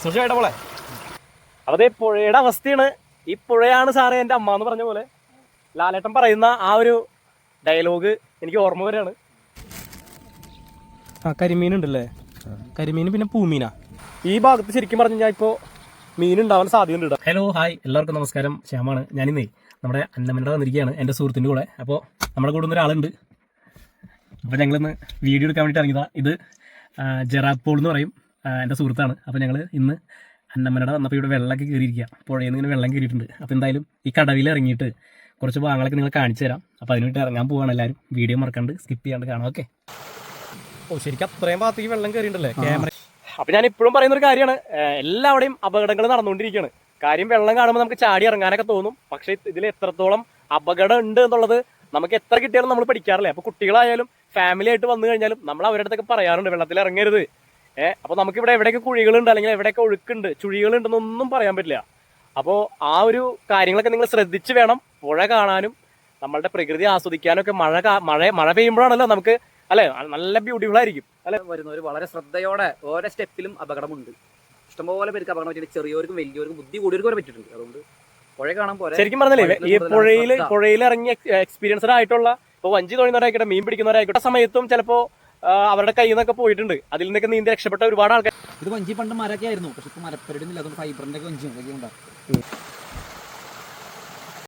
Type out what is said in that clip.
സുഖമായിട്ട പോലെ അതേ പുഴയുടെ അവസ്ഥയാണ്. ഈ പുഴയാണ് സാറേ എൻ്റെ അമ്മ എന്ന് പറഞ്ഞ പോലെ ലാലേട്ടൻ പറയുന്ന ആ ഒരു ഡയലോഗ് എനിക്ക് ഓർമ്മ വരെയാണ്. ആ കരിമീൻ ഉണ്ടല്ലേ, കരിമീൻ പിന്നെ പൂമീനാ. ഈ ഭാഗത്ത് ശരിക്കും പറഞ്ഞു കഴിഞ്ഞാൽ ഇപ്പോൾ മീൻ ഉണ്ടാവാൻ സാധ്യതയുണ്ട്. ഹലോ ഹായ്, എല്ലാവർക്കും നമസ്കാരം. ശ്യാമാണ്. ഞാനിന്നേ നമ്മുടെ അന്നമനയുടെ വന്നിരിക്കുകയാണ് എൻ്റെ സുഹൃത്തിൻ്റെ കൂടെ. അപ്പോൾ നമ്മുടെ കൂടെ ഒരാളുണ്ട്. അപ്പോൾ ഞങ്ങളിന്ന് വീഡിയോ എടുക്കാൻ വേണ്ടിയിട്ട് ഇറങ്ങിയതാണ്. ഇത് ജെറാപ്പോൾ എന്ന് പറയും, എൻ്റെ സുഹൃത്താണ്. അപ്പോൾ ഞങ്ങൾ ഇന്ന് അന്നമനയുടെ വന്നപ്പോൾ ഇവിടെ വെള്ളമൊക്കെ കയറിയിരിക്കുക, പുഴയിൽ നിന്ന് ഇങ്ങനെ വെള്ളം കയറിയിട്ടുണ്ട്. അപ്പോൾ എന്തായാലും ഈ കടവിൽ ഇറങ്ങിയിട്ട് കുറച്ച് ഭാഗങ്ങളൊക്കെ നിങ്ങൾ കാണിച്ചു തരാം. അപ്പോൾ അതിന് വേണ്ടി ഇറങ്ങാൻ പോവാണ് എല്ലാവരും. വീഡിയോ മറക്കാണ്ട് സ്കിപ്പ് ചെയ്യാണ്ട് കാണാം. ഓക്കെ. ഓ ശരിക്കും അത്രയും ഭാഗത്തേക്ക് വെള്ളം കയറിയിട്ടുണ്ടല്ലേ ക്യാമറ. അപ്പോൾ ഞാൻ ഇപ്പോഴും പറയുന്നൊരു കാര്യമാണ്, എല്ലാവിടെയും അപകടങ്ങൾ നടന്നുകൊണ്ടിരിക്കുകയാണ്. കാര്യം വെള്ളം കാണുമ്പോൾ നമുക്ക് ചാടി ഇറങ്ങാനൊക്കെ തോന്നും, പക്ഷേ ഇതിൽ എത്രത്തോളം അപകടം ഉണ്ട് എന്നുള്ളത് നമുക്ക് എത്ര കിട്ടിയാലും നമ്മൾ പഠിക്കാറില്ല. അപ്പോൾ കുട്ടികളായാലും ഫാമിലി ആയിട്ട് വന്നു കഴിഞ്ഞാലും നമ്മൾ അവരുടെ അടുത്തൊക്കെ പറയാറുണ്ട് വെള്ളത്തിൽ ഇറങ്ങരുത്. അപ്പോൾ നമുക്കിവിടെ എവിടെയൊക്കെ കുഴികളുണ്ട് അല്ലെങ്കിൽ എവിടെയൊക്കെ ഒഴുക്കുണ്ട് ചുഴികളുണ്ടെന്നൊന്നും പറയാൻ പറ്റില്ല. അപ്പോൾ ആ ഒരു കാര്യങ്ങളൊക്കെ നിങ്ങൾ ശ്രദ്ധിച്ച് വേണം പുഴ കാണാനും നമ്മളുടെ പ്രകൃതി ആസ്വദിക്കാനും ഒക്കെ. മഴ പെയ്യുമ്പോഴാണല്ലോ നമുക്ക് അല്ലെ നല്ല ബ്യൂട്ടിഫുൾ ആയിരിക്കും അല്ലെ. വരുന്നവർ വളരെ ശ്രദ്ധയോടെ ഓരോ സ്റ്റെപ്പിലും അപകടമുണ്ട്. ഇഷ്ടംപോലെ പേർക്ക് അപകടം പറ്റിയിട്ട് ചെറിയവർക്കും വലിയവർക്കും ബുദ്ധി കൂടിയവർക്കും വരെ പറ്റിയിട്ടുണ്ട്. അതുകൊണ്ട് പുഴ കാണാൻ പോലെ ശരിക്കും പറഞ്ഞില്ലേ, ഈ പുഴയിൽ ഇറങ്ങി എക്സ്പീരിയൻസ്ഡ് ആയിട്ടുള്ള ഇപ്പോൾ വഞ്ചി തൊഴിയുന്നവരായിക്കോട്ടെ മീൻ പിടിക്കുന്നവരായിക്കോട്ടെ സമയത്തും ചിലപ്പോൾ അവരുടെ കയ്യിൽ നിന്നൊക്കെ പോയിട്ടുണ്ട്. അതിൽ നിന്നൊക്കെ നീന്തി രക്ഷപ്പെട്ട ഒരുപാട് ആൾക്കാർ. ഇത് വഞ്ചി പണ്ട് മരമൊക്കെ ആയിരുന്നു, പക്ഷെ ഇപ്പൊ മരപ്പരടുന്നില്ല. അതുകൊണ്ട് ഫൈബറിന്റെ ഒക്കെ വഞ്ചി ഉണ്ടാവും.